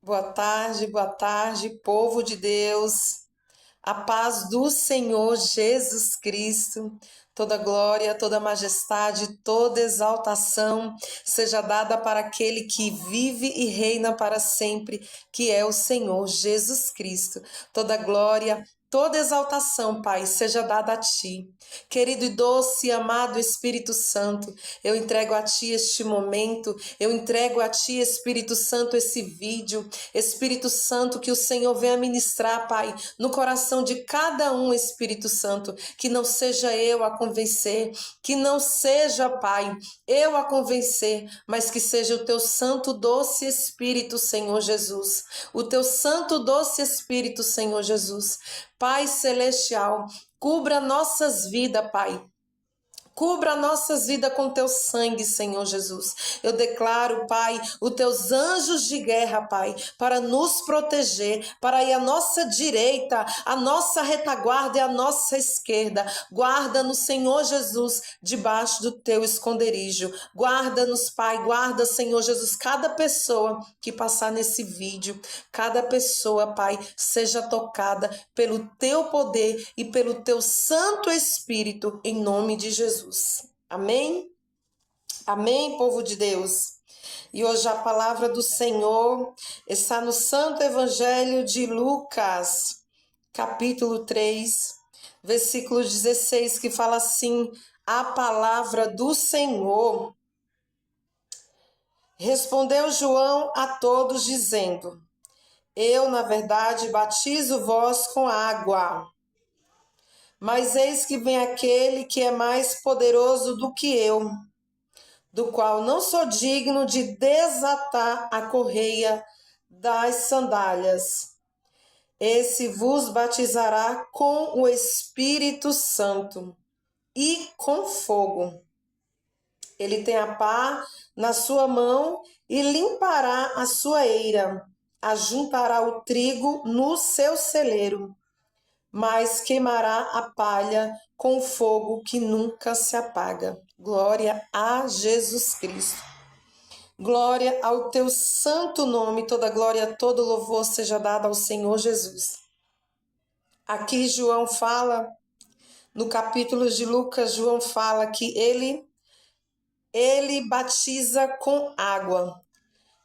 Boa tarde, povo de Deus. A paz do Senhor Jesus Cristo. Toda glória, toda majestade, toda exaltação seja dada para aquele que vive e reina para sempre, que é o Senhor Jesus Cristo. Toda glória, toda exaltação, Pai, seja dada a Ti. Querido e doce e amado Espírito Santo, eu entrego a Ti este momento, eu entrego a Ti, Espírito Santo, esse vídeo. Espírito Santo, que o Senhor venha ministrar, Pai, no coração de cada um, Espírito Santo, que não seja eu a convencer, que não seja, Pai, eu a convencer, mas que seja o Teu Santo Doce Espírito, Senhor Jesus, o Teu Santo Doce Espírito, Senhor Jesus. Pai Celestial, cubra nossas vidas, Pai. Cubra nossas vidas com teu sangue, Senhor Jesus. Eu declaro, Pai, os teus anjos de guerra, Pai, para nos proteger, para ir à nossa direita, a nossa retaguarda e a nossa esquerda. Guarda-nos, Senhor Jesus, debaixo do teu esconderijo. Guarda-nos, Pai, guarda, Senhor Jesus, cada pessoa que passar nesse vídeo, cada pessoa, Pai, seja tocada pelo teu poder e pelo teu Santo Espírito, em nome de Jesus. Amém? Amém, povo de Deus? E hoje a palavra do Senhor está no Santo Evangelho de Lucas, capítulo 3, versículo 16, que fala assim: a palavra do Senhor. Respondeu João a todos, dizendo: eu, na verdade, batizo vós com água. Mas eis que vem aquele que é mais poderoso do que eu, do qual não sou digno de desatar a correia das sandálias. Esse vos batizará com o Espírito Santo e com fogo. Ele tem a pá na sua mão e limpará a sua eira, ajuntará o trigo no seu celeiro, mas queimará a palha com fogo que nunca se apaga. Glória a Jesus Cristo. Glória ao teu santo nome, toda glória, todo louvor seja dado ao Senhor Jesus. Aqui João fala, no capítulo de Lucas, João fala que ele batiza com água,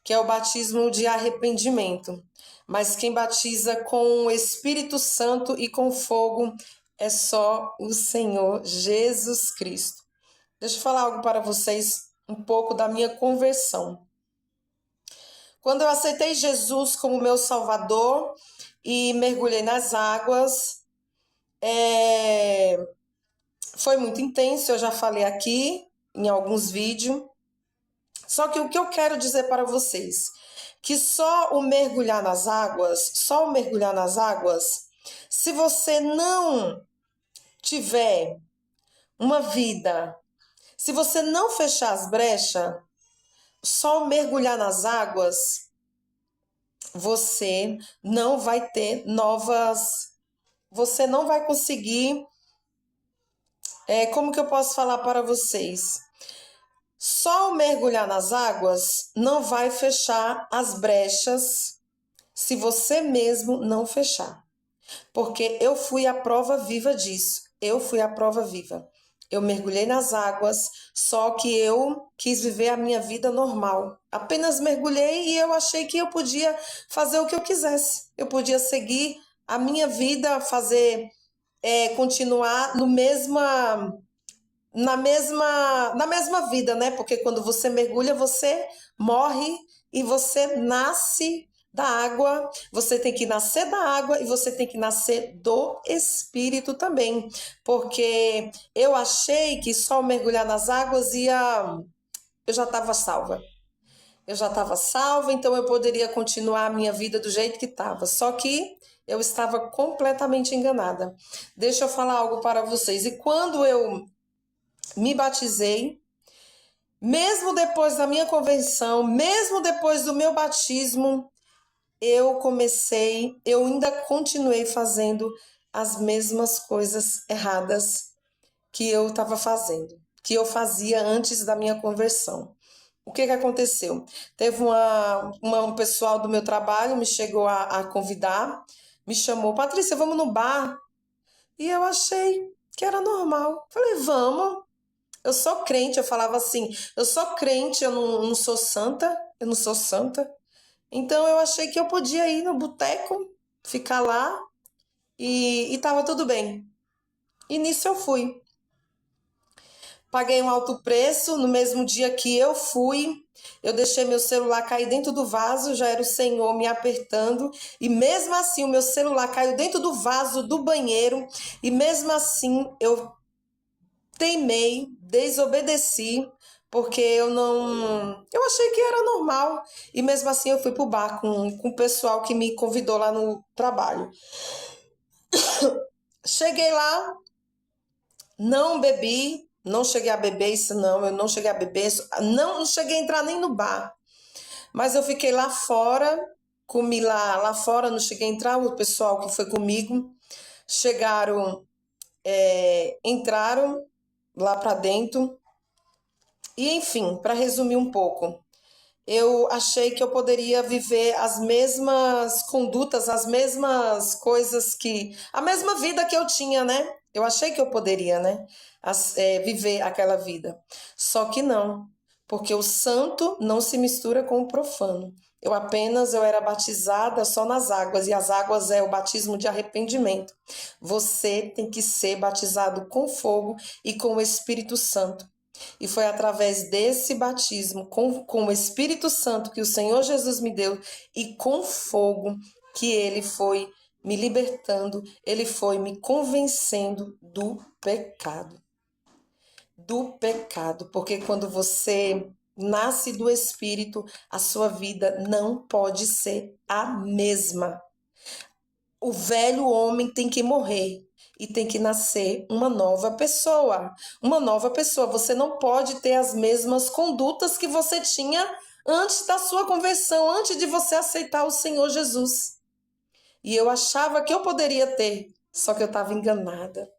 que é o batismo de arrependimento. Mas quem batiza com o Espírito Santo e com fogo é só o Senhor Jesus Cristo. Deixa eu falar algo para vocês, um pouco da minha conversão. Quando eu aceitei Jesus como meu Salvador e mergulhei nas águas, foi muito intenso, eu já falei aqui em alguns vídeos. Só que o que eu quero dizer para vocês, que só o mergulhar nas águas, se você não tiver uma vida, se você não fechar as brechas, só o mergulhar nas águas, você não vai ter você não vai conseguir, como que eu posso falar para vocês? Só o mergulhar nas águas não vai fechar as brechas se você mesmo não fechar. Porque eu fui a prova viva disso. Eu fui a prova viva. Eu mergulhei nas águas, só que eu quis viver a minha vida normal. Apenas mergulhei e eu achei que eu podia fazer o que eu quisesse. Eu podia seguir a minha vida, continuar na mesma vida, né? Porque quando você mergulha, você morre e você nasce da água. Você tem que nascer da água e você tem que nascer do Espírito também. Porque eu achei que só mergulhar nas águas eu já estava salva. Eu já estava salva, então eu poderia continuar a minha vida do jeito que estava. Só que eu estava completamente enganada. Deixa eu falar algo para vocês. E quando eu me batizei, mesmo depois da minha conversão, mesmo depois do meu batismo, eu ainda continuei fazendo as mesmas coisas erradas que eu estava fazendo, que eu fazia antes da minha conversão. o que que aconteceu? Teve um pessoal do meu trabalho me chegou a convidar, me chamou, Patrícia, vamos no bar? E eu achei que era normal. Falei, vamos. Eu sou crente, eu falava assim, eu sou crente, eu não sou santa, eu não sou santa. Então eu achei que eu podia ir no boteco, ficar lá e tava tudo bem. E nisso eu fui. Paguei um alto preço, no mesmo dia que eu fui, eu deixei meu celular cair dentro do vaso, já era o Senhor me apertando, e mesmo assim o meu celular caiu dentro do vaso do banheiro, e mesmo assim eu teimei, desobedeci, porque eu achei que era normal, e mesmo assim eu fui pro bar com o pessoal que me convidou lá no trabalho. Cheguei lá, não bebi, não cheguei a beber isso não, eu não cheguei a beber isso, não cheguei a entrar nem no bar. Mas eu fiquei lá fora, comi lá fora, não cheguei a entrar, o pessoal que foi comigo chegaram, entraram lá para dentro. E enfim, para resumir um pouco, eu achei que eu poderia viver as mesmas condutas, as mesmas coisas a mesma vida que eu tinha, né? Eu achei que eu poderia, né? Viver aquela vida. Só que não, porque o santo não se mistura com o profano. Eu era batizada só nas águas, e as águas é o batismo de arrependimento. Você tem que ser batizado com fogo e com o Espírito Santo. E foi através desse batismo com o Espírito Santo que o Senhor Jesus me deu e com fogo que ele foi me libertando, ele foi me convencendo do pecado. Do pecado, porque quando você nasce do Espírito, a sua vida não pode ser a mesma. O velho homem tem que morrer e tem que nascer uma nova pessoa. Uma nova pessoa. Você não pode ter as mesmas condutas que você tinha antes da sua conversão, antes de você aceitar o Senhor Jesus. E eu achava que eu poderia ter, só que eu estava enganada.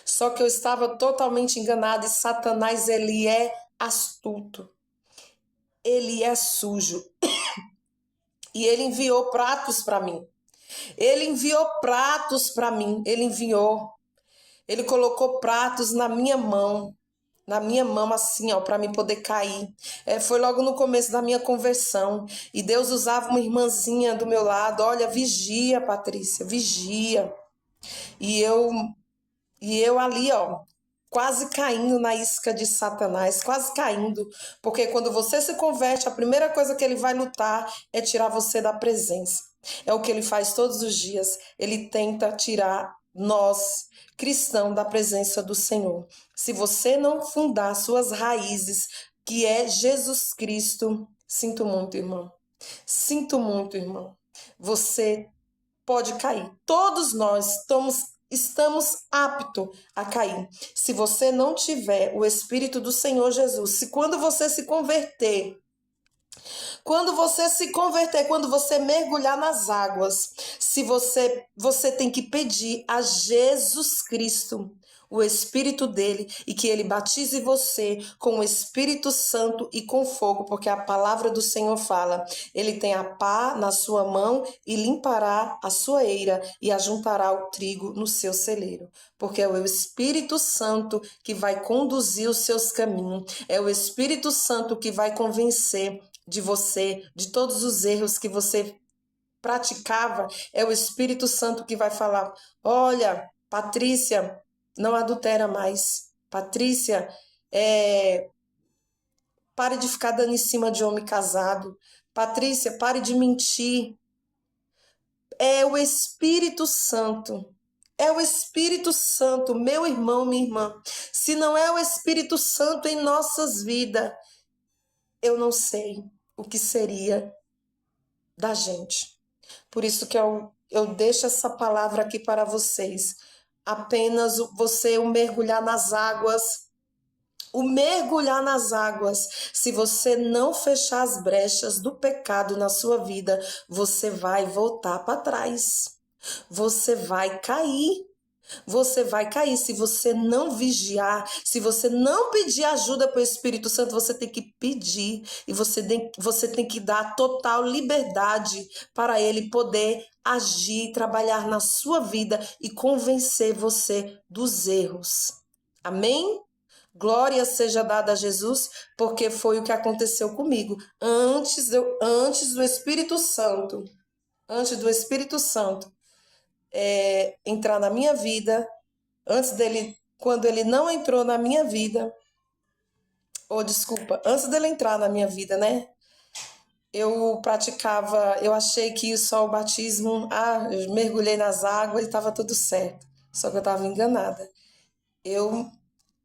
Só que eu estava totalmente enganada, e Satanás, ele é astuto. Ele é sujo. E ele enviou pratos para mim. Ele enviou pratos para mim, ele enviou. Ele colocou pratos na minha mão assim, ó, para mim poder cair. Foi logo no começo da minha conversão. E Deus usava uma irmãzinha do meu lado. Olha, vigia, Patrícia, vigia. E eu, e eu ali, ó, quase caindo na isca de Satanás, quase caindo, porque quando você se converte, a primeira coisa que ele vai lutar é tirar você da presença. É o que ele faz todos os dias. Ele tenta tirar nós, cristãos, da presença do Senhor. Se você não fundar suas raízes, que é Jesus Cristo, sinto muito, irmão. Sinto muito, irmão. Você pode cair. Todos nós estamos aptos a cair. Se você não tiver o Espírito do Senhor Jesus, se quando você se converter, quando você mergulhar nas águas, se você tem que pedir a Jesus Cristo o Espírito dele e que ele batize você com o Espírito Santo e com fogo, porque a palavra do Senhor fala, ele tem a pá na sua mão e limpará a sua eira e ajuntará o trigo no seu celeiro, porque é o Espírito Santo que vai conduzir os seus caminhos, é o Espírito Santo que vai convencer de você, de todos os erros que você praticava, é o Espírito Santo que vai falar, olha, Patrícia, não adultera mais. Patrícia, pare de ficar dando em cima de homem casado. Patrícia, pare de mentir. É o Espírito Santo. É o Espírito Santo, meu irmão, minha irmã. Se não é o Espírito Santo em nossas vidas, eu não sei o que seria da gente. Por isso que eu deixo essa palavra aqui para vocês. Apenas você mergulhar nas águas. O mergulhar nas águas. Se você não fechar as brechas do pecado na sua vida, você vai voltar para trás. Você vai cair. Você vai cair se você não vigiar, se você não pedir ajuda para o Espírito Santo, você tem que pedir e você tem que dar total liberdade para ele poder agir, trabalhar na sua vida e convencer você dos erros. Amém? Glória seja dada a Jesus, porque foi o que aconteceu comigo. Antes do Espírito Santo, antes do Espírito Santo entrar na minha vida, antes dele, quando ele não entrou na minha vida, ou desculpa, antes dele entrar na minha vida, né? Eu achei que só o batismo, eu mergulhei nas águas e estava tudo certo. Só que eu estava enganada.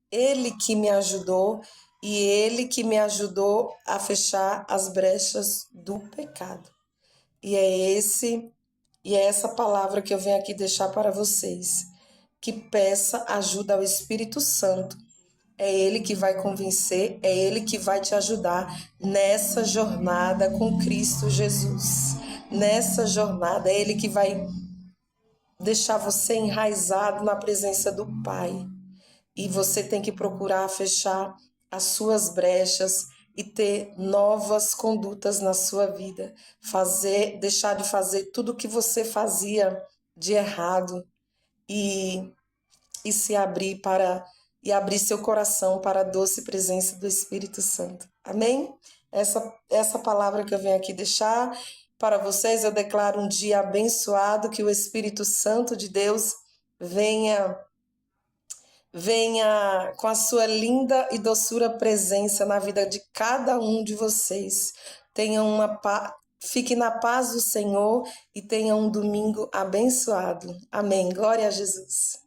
Ele que me ajudou e ele que me ajudou a fechar as brechas do pecado. E é essa palavra que eu venho aqui deixar para vocês, que peça ajuda ao Espírito Santo. É ele que vai convencer, é ele que vai te ajudar nessa jornada com Cristo Jesus. Nessa jornada, é ele que vai deixar você enraizado na presença do Pai. E você tem que procurar fechar as suas brechas e ter novas condutas na sua vida. Deixar de fazer tudo o que você fazia de errado e se abrir e abrir seu coração para a doce presença do Espírito Santo. Amém? Essa palavra que eu venho aqui deixar para vocês, eu declaro um dia abençoado, que o Espírito Santo de Deus venha com a sua linda e doçura presença na vida de cada um de vocês. Fique na paz do Senhor e tenha um domingo abençoado. Amém. Glória a Jesus.